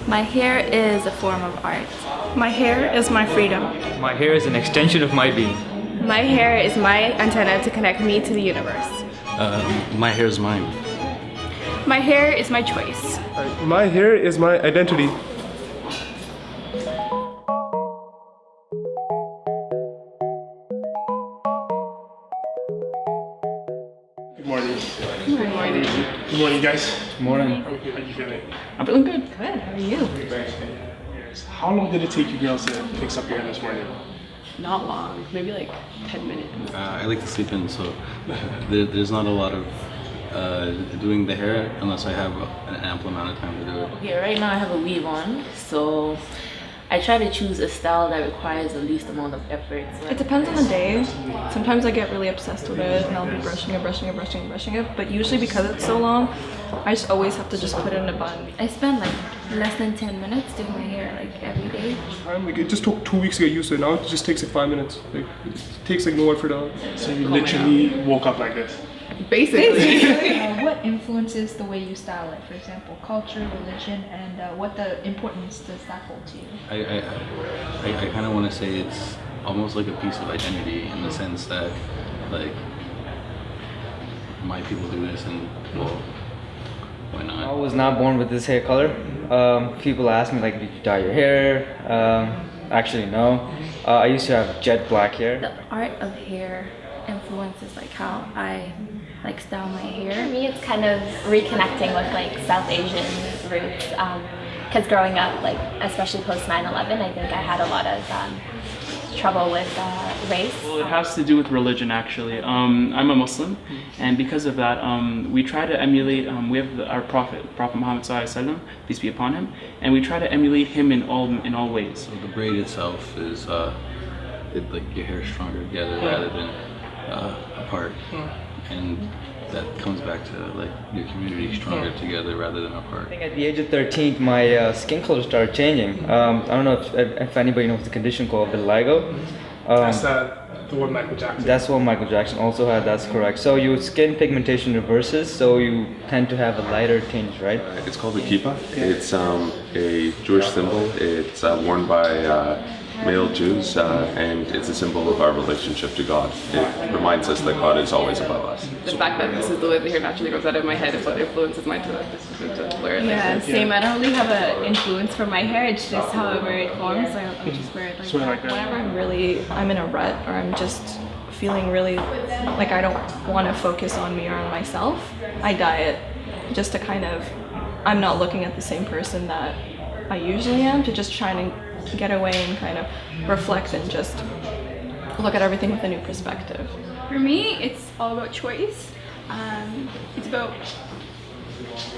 My hair is a form of art. My hair is my freedom. My hair is an extension of my being. My hair is my antenna to connect me to the universe. My hair is mine. My hair is my choice. My hair is my identity. Good morning. Good morning. Good morning, guys. Good morning. How are you feeling? I'm feeling good. Good, how are you? How long did it take you girls to fix up your hair this morning? Not long, maybe like 10 minutes. I like to sleep in, so there's not a lot of doing the hair unless I have an ample amount of time to do it. Okay, right now I have a weave on, so I try to choose a style that requires the least amount of effort. So It depends on the day. Sometimes I get really obsessed with it and I'll be brushing it, but usually because it's so long, I just always have to just put it in a bun. I spend like less than 10 minutes doing my hair like every day. Like, it just took 2 weeks to get used to it. Now it just takes like 5 minutes. Like, it takes like no effort at all. So you literally woke up like this. Basically. What influences the way you style it? For example, culture, religion, and what the importance does that hold to you? I kind of want to say it's almost like a piece of identity in the sense that, like, my people do this and, well, why not? I was not born with this hair color. People ask me, like, did you dye your hair? Actually, no. I used to have jet black hair. The art of hair influences like how I like style my For hair. me, it's kind of reconnecting with like South Asian roots. Because growing up, like especially post 9/11, I think I had a lot of trouble with race. Well, it has to do with religion, actually. I'm a Muslim, and because of that, we try to emulate. We have our Prophet Muhammad ﷺ, peace be upon him, and we try to emulate him in all ways. So the braid itself is like your hair stronger together rather than apart, and that comes back to like your community stronger together rather than apart. I think at the age of 13, my skin color started changing. I don't know if anybody knows the condition called vitiligo. That's the one Michael Jackson. That's what Michael Jackson also had, that's correct. So your skin pigmentation reverses, so you tend to have a lighter tinge, right? It's called a kippah. It's a Jewish symbol. It's worn by male Jews, and it's a symbol of our relationship to God. It reminds us that God is always above us. The fact that this is the way the hair naturally grows out of my head is what influences my decision to wear it. Yeah, same. I don't really have an influence for my hair. It's just however it forms. I'll just wear it like that. Whenever I'm in a rut or I'm just feeling really like I don't want to focus on me or on myself, I dye it just to kind of, I'm not looking at the same person that I usually am, to just trying to get away and kind of reflect and just look at everything with a new perspective. For me, it's all about choice. It's about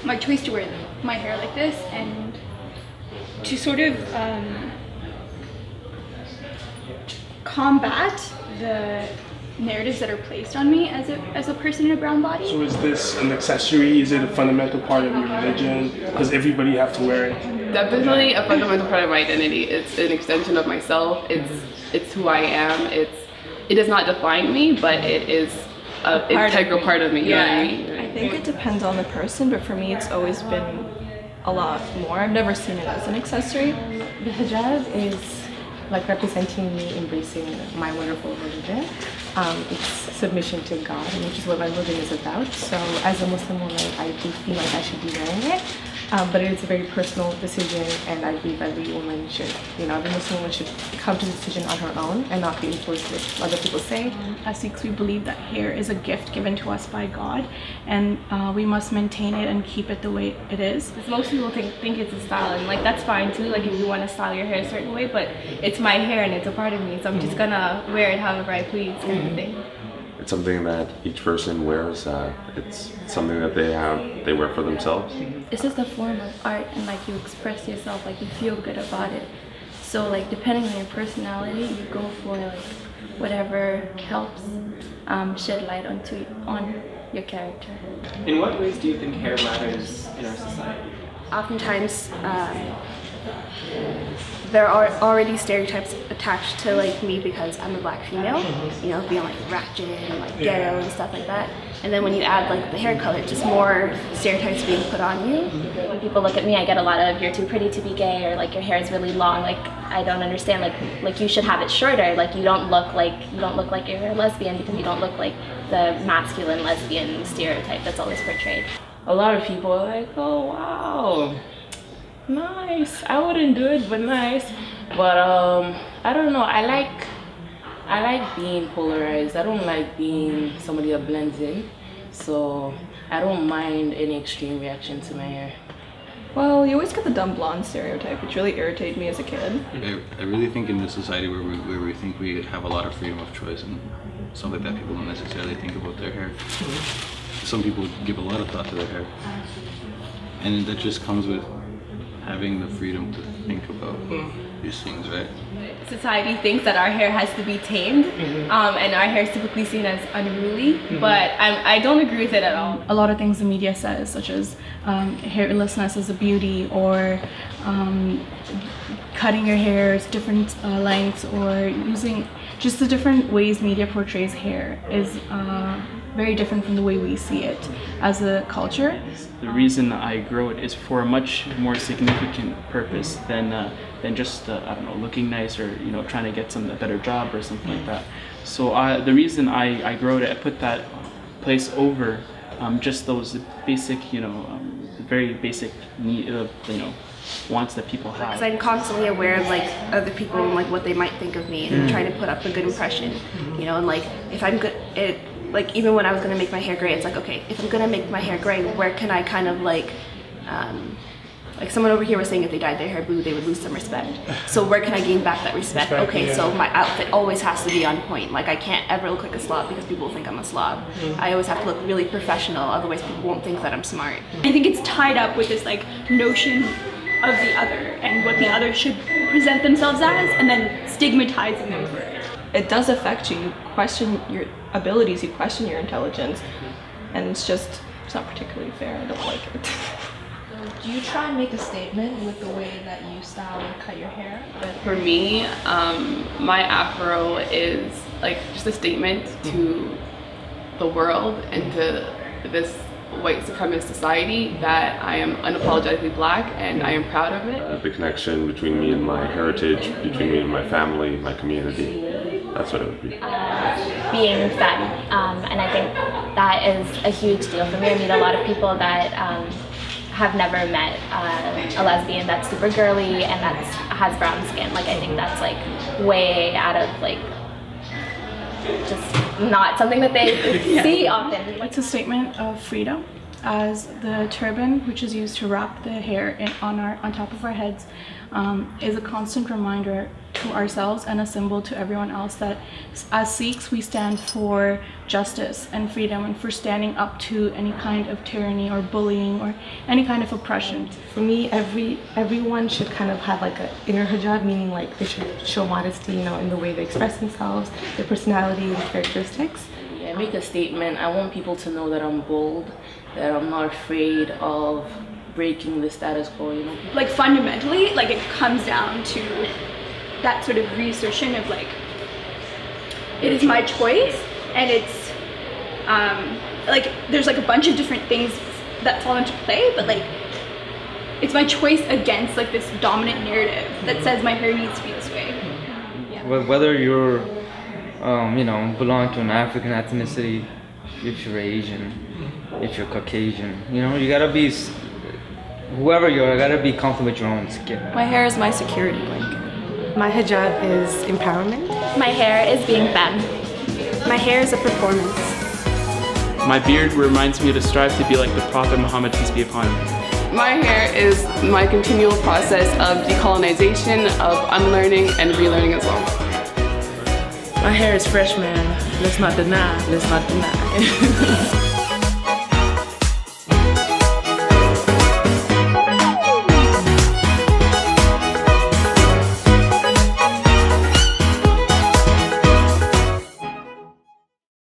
my choice to wear my hair like this and to sort of combat the narratives that are placed on me as a person in a brown body. So is this an accessory? Is it a fundamental part of your religion? Does everybody have to wear it? Definitely a fundamental part of my identity. It's an extension of myself. It's who I am. It does not define me, but it is an integral part of me. You know what I mean? I think it depends on the person, but for me it's always been a lot more. I've never seen it as an accessory. the hijab is like representing me embracing my wonderful religion. It's submission to God, which is what my religion is about. So as a Muslim woman, I do feel like I should be wearing it. But it is a very personal decision, and I believe every woman should, every Muslim woman should come to the decision on her own and not be influenced with what other people say. As Sikhs, we believe that hair is a gift given to us by God, and we must maintain it and keep it the way it is. Most people think it's a style, and like that's fine too. Like if you want to style your hair a certain way, but it's my hair and it's a part of me, so I'm just gonna wear it however I please, kind of thing. It's something that each person wears. It's something that they wear for themselves. It's just a form of art, and like you express yourself, like you feel good about it. So like depending on your personality, you go for like whatever helps shed light on your character. In what ways do you think hair matters in our society? Oftentimes, there are already stereotypes attached to like me because I'm a black female, being like ratchet and like ghetto and stuff like that. And then when you add like the hair color, just more stereotypes being put on you. When people look at me, I get a lot of "you're too pretty to be gay," or like "your hair is really long." Like I don't understand. Like you should have it shorter. Like you don't look like you're a lesbian because you don't look like the masculine lesbian stereotype that's always portrayed. A lot of people are like, "Oh wow, nice." I wouldn't do it, but nice. But I don't know. I like being polarized. I don't like being somebody that blends in. So I don't mind any extreme reaction to my hair. Well, you always get the dumb blonde stereotype, which really irritated me as a kid. I really think in this society where we think we have a lot of freedom of choice and stuff like that, people don't necessarily think about their hair. Some people give a lot of thought to their hair. And that just comes with having the freedom to think about these things, right? Society thinks that our hair has to be tamed, and our hair is typically seen as unruly, but I don't agree with it at all. A lot of things the media says, such as hairlessness is a beauty, or cutting your hair to different lengths, or using just the different ways media portrays hair is very different from the way we see it as a culture. The reason I grow it is for a much more significant purpose than just I don't know, looking nice, or trying to get a better job or something like that. So the reason I grow it, I put that place over just those basic, very basic need, wants that people have. Because I'm constantly aware of like other people and like what they might think of me, and trying to put up a good impression, and like if I'm good, like even when I was gonna make my hair gray, it's like, okay, if I'm gonna make my hair gray, where can I kind of like someone over here was saying if they dyed their hair blue, they would lose some respect. So where can I gain back that respect? Okay, so my outfit always has to be on point. Like I can't ever look like a slob because people think I'm a slob. I always have to look really professional, otherwise people won't think that I'm smart. I think it's tied up with this like notion of the other and what the other should present themselves as, and then stigmatizing them for it. It does affect you. You question your abilities, you question your intelligence, and it's not particularly fair. I don't like it. Do you try and make a statement with the way that you style and cut your hair? For me, my afro is like just a statement to the world and to this white supremacist society that I am unapologetically black and I am proud of it. The connection between me and my heritage, between me and my family, my community, that's what it would be. Being femme, and I think that is a huge deal for me. I meet a lot of people that have never met a lesbian that's super girly and has brown skin. Like I think that's like way out of like just not something that they see often. It's a statement of freedom, as the turban, which is used to wrap the hair on top of our heads, is a constant reminder to ourselves and a symbol to everyone else that as Sikhs we stand for justice and freedom, and for standing up to any kind of tyranny or bullying or any kind of oppression. For me, everyone should kind of have like an inner hijab, meaning like they should show modesty, in the way they express themselves, their personality and characteristics. Yeah, make a statement. I want people to know that I'm bold, that I'm not afraid of breaking the status quo, Like fundamentally, like it comes down to that sort of reassertion of like, it is my choice, and it's like there's like a bunch of different things that fall into play, but like it's my choice against like this dominant narrative that says my hair needs to be this way. Well, whether you're belong to an African ethnicity, if you're Asian, if you're Caucasian, you gotta be, whoever you are, gotta be comfortable with your own skin. My hair is my security blanket. My hijab is empowerment. My hair is being femme. My hair is a performance. My beard reminds me to strive to be like the Prophet Muhammad, peace be upon him. My hair is my continual process of decolonization, of unlearning and relearning as well. My hair is fresh, man. Let's not deny.